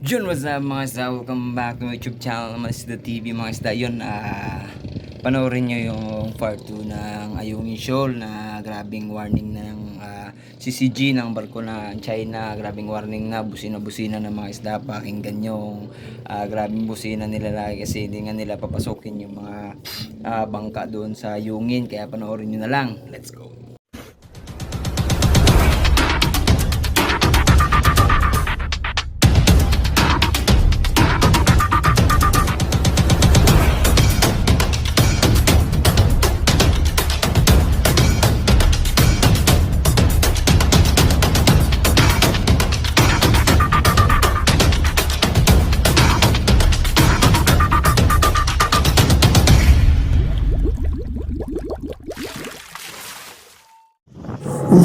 Yun, what's up mga isda? Welcome back to my YouTube channel naman Isda TV mga isda. Yun, panoorin nyo yung part 2 ng Ayungin Shoal na grabing warning ng CCG ng barko na China. Grabing warning na, busina-busina ng mga isda. Pakinggan yung grabing busina nila lagi kasi hindi nga nila papasokin yung mga bangka doon sa Ayungin. Kaya panoorin nyo na lang. Let's go!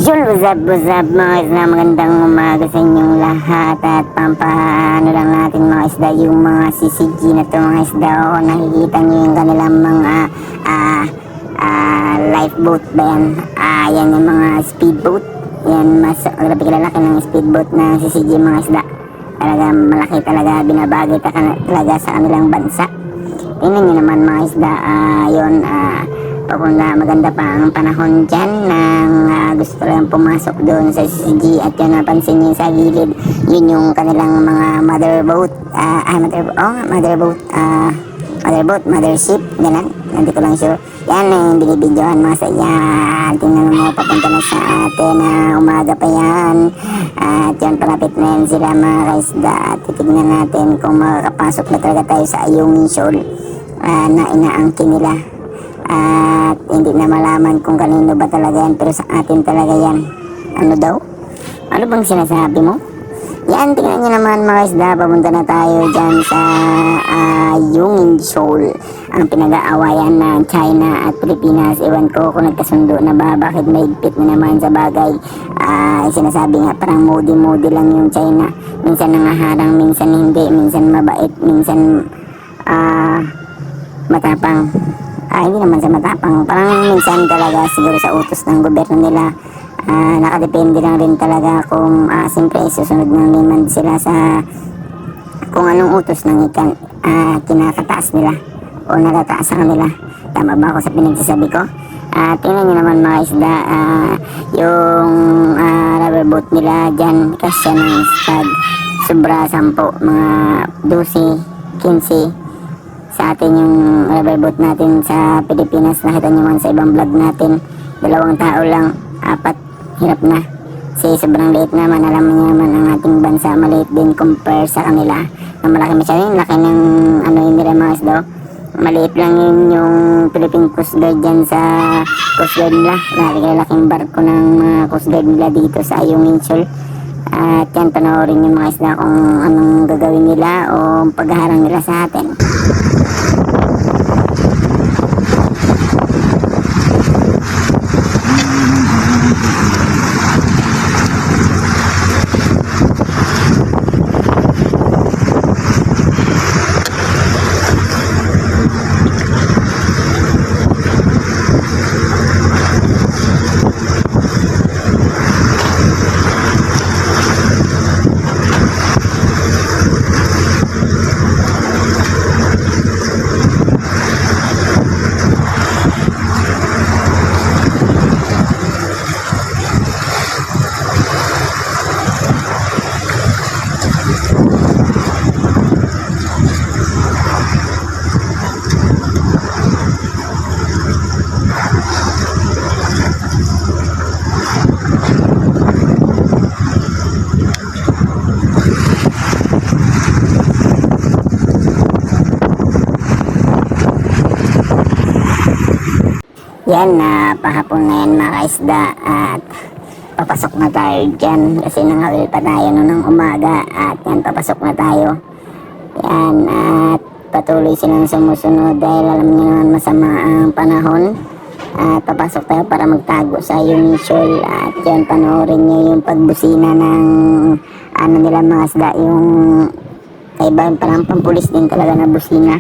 Yun, what's up mga isda, magandang umaga sa inyong lahat at pampaano lang natin mga isda yung mga CCG na to mga isda. O nakikita nyo yung kanilang mga lifeboat ba yan? Yan yung mga speedboat. Yan, mas grabe kalalaki ng speedboat na CCG mga isda. Talaga malaki talaga, binabagay talaga sa kanilang bansa. Tingnan nyo naman mga isda, papunta maganda pa ang panahon dyan nang gusto lang pumasok doon sa CCG at yun napansin nyo sa gilid, yun yung kanilang mga mothership, ganun, hindi ko lang sure. Yan yung binibidyohan mga sa yan, tingnan mo papunta na sa atin, umaga pa yan at yun palapit na yan sila mga kaisda at titignan natin kung makakapasok na talaga tayo sa Ayungin Shoal na inaangkin nila. At hindi na malaman kung kanino ba talaga yan, pero sa atin talaga yan. Ano daw? Ano bang sinasabi mo? Yan, tingnan nyo naman mga isda, papunta na tayo dyan sa Ayungin Shoal, ang pinag-aawayan ng China at Pilipinas. Ewan ko kung nagkasundo na ba, bakit mahigpit na naman sa bagay. Sinasabi nga parang moody lang yung China, minsan nangaharang, minsan hindi, minsan mabait, minsan matapang. Hindi naman sa matapang, parang minsan talaga siguro sa utos ng gobyerno nila. Nakadepende lang rin talaga kung siyempre susunod ng naman sila sa kung anong utos ng kinakataas nila o natataas sa kanila. Tama ba ako sa pinagsasabi ko? Tingnan nyo naman mga isda, yung rubber boat nila dyan kasya ng stag sobra 10, mga 12, 15 sa atin yung rubber boat natin sa Pilipinas. Nakita nyo man sa ibang vlog natin, 2 tao lang, 4, hirap na. Kasi sobrang liit naman, alam niyo naman ang ating bansa, maliit din compare sa kanila. Na malaki masyado yung laki ng yun nila mga isda. Maliit lang yun yung Philippine Coast Guard dyan sa Coast Guard nila. Laking barko ng Coast Guard nila dito sa Ayungin Shoal. At yan, panoorin yung mga isda kung anong gagawin nila o paghaharang nila sa atin. Yan, pahapon na yan mga isda at papasok na tayo dyan kasi nangawil pa tayo ng umaga at yan, papasok na tayo. Yan, at patuloy silang sumusunod dahil alam niyo naman masama ang panahon. At papasok tayo para magtago sa Ayungin Shoal at yan, panoorin nyo yung pagbusina ng nila mga isda, yung kaiba parang pampulis din talaga na busina.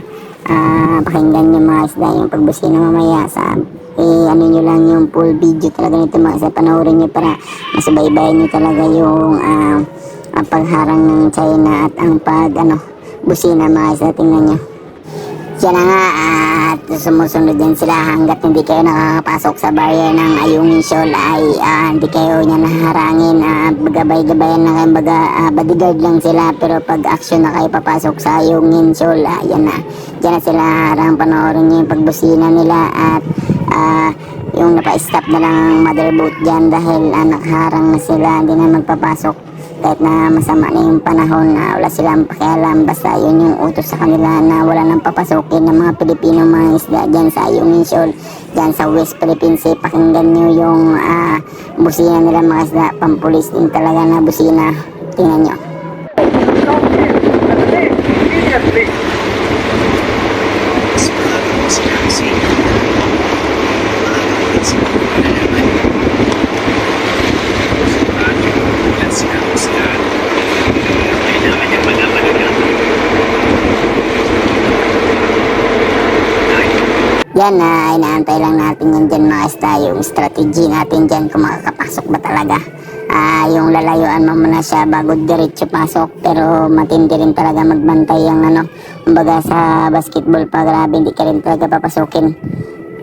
Pakinggan nyo mga isda yung pagbusina mamaya sa ano nyo lang yung full video talaga nito mga isda, panoorin nyo para masubaybayan nyo talaga yung ang pagharang ng China at ang busina mga isda. Tingnan nyo. Yan na nga, at sumusunod yan sila hanggat hindi kayo nakakapasok sa barrier ng Ayungin Shoal ay hindi kayo niya naharangin. Gabay-gabayan na kayo, bodyguard lang sila, pero pag action na kayo papasok sa Ayungin Shoal, yan na. Diyan na sila harang, panoorin nyo yung pagbusina nila at yung napa-stop na lang ang mother boat dyan dahil nakaharang na sila, hindi na magpapasok. Kahit na masama na yung panahon na wala silang pakialam, basta yun yung utos sa kanila na wala nang papasukin ng mga Pilipino mga isda dyan sa Ayungin Shoal, dyan sa West Philippine Sea. Pakinggan nyo yung busina nila mga isda, pampulis din talaga na busina. Tingnan nyo. Yan na, inaantay lang natin yan dyan mga isda, yung strategy natin dyan kung makakapasok ba talaga. Yung lalayuan mo muna siya bago diretso pasok, pero matindi rin talaga magbantay yung kumbaga sa basketball pa, grabe, hindi ka rin talaga papasukin.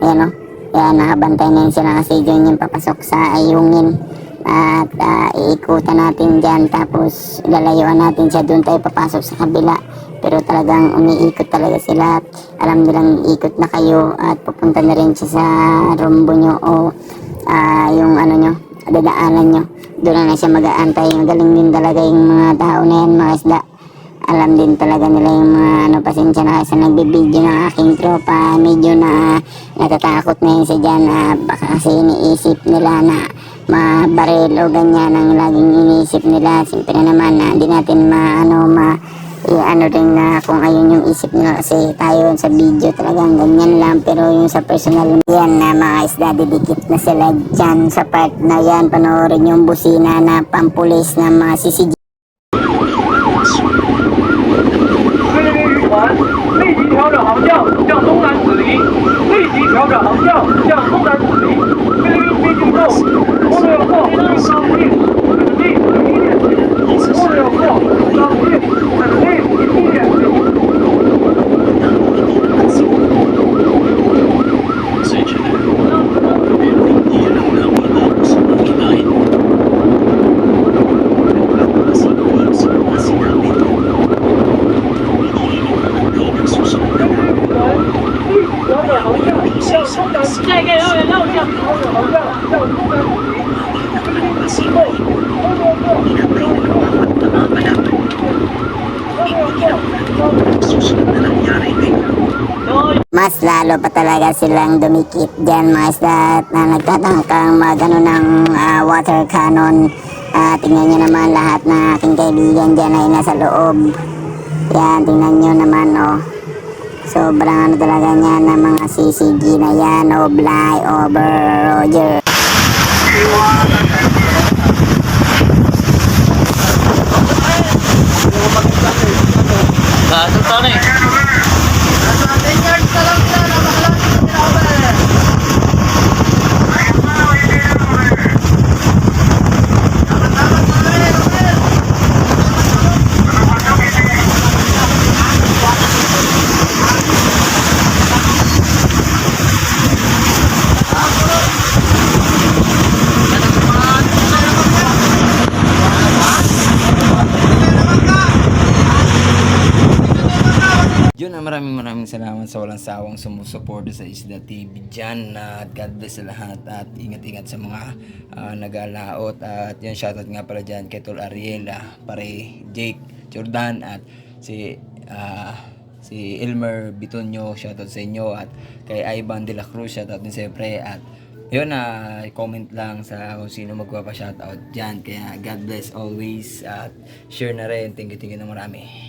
Ayan o, yan, nakabantay na yun sila kasi dyan yung papasok sa Ayungin. At iikutan natin dyan, tapos lalayuan natin siya, doon tayo papasok sa kabila. Pero talagang umiikot talaga sila at alam nilang ikot na kayo at pupunta na rin siya sa rumbo nyo o yung nyo, dadaanan nyo. Doon na siya mag-aantay. Magaling din talaga yung mga tao na yan mga isda. Alam din talaga nila yung mga pasensya na kasi nagbibideo ng aking tropa. Medyo na natatakot na yun siya dyan. Baka kasi iniisip nila na mabaril o ganyan ang laging iniisip nila. Siyempre naman na hindi natin rin na kung ayun yung isip nila kasi tayo sa video talagang ganyan lang, pero yung sa personal yan na mga isda, didikit na sila dyan sa part na yan. Panoorin yung busina na pampulis ng mga CCG. 立即调整航向，向东南驶离。立即调整航向，向东南驶离。菲律宾边境后，后面有货，上不定，准备1点。后面有货，上不定，准备1点。再给绕远绕向。 Mas lalo pa talaga silang dumikit dyan mga isda na nagtatangkang ng water cannon. Tingnan nyo naman lahat na aking kaibigan dyan ay nasa loob. Yan, tingnan nyo naman sobrang talaga niya ng mga CCG na yan. Fly over Roger. Yun, maraming salamat sa walang sawang sumusuporta sa Isda TV dyan. At God bless sa lahat at ingat-ingat sa mga nag-alaot. At yun, shoutout nga pala dyan kay Tol Ariel, pare Jake Jordan at si Elmer Bitonyo, shoutout sa inyo. At kay Ivan De La Cruz, shoutout din siyempre. At yun, comment lang sa kung sino magpapa-shoutout dyan. Kaya God bless always at share na rin. Thank you na marami.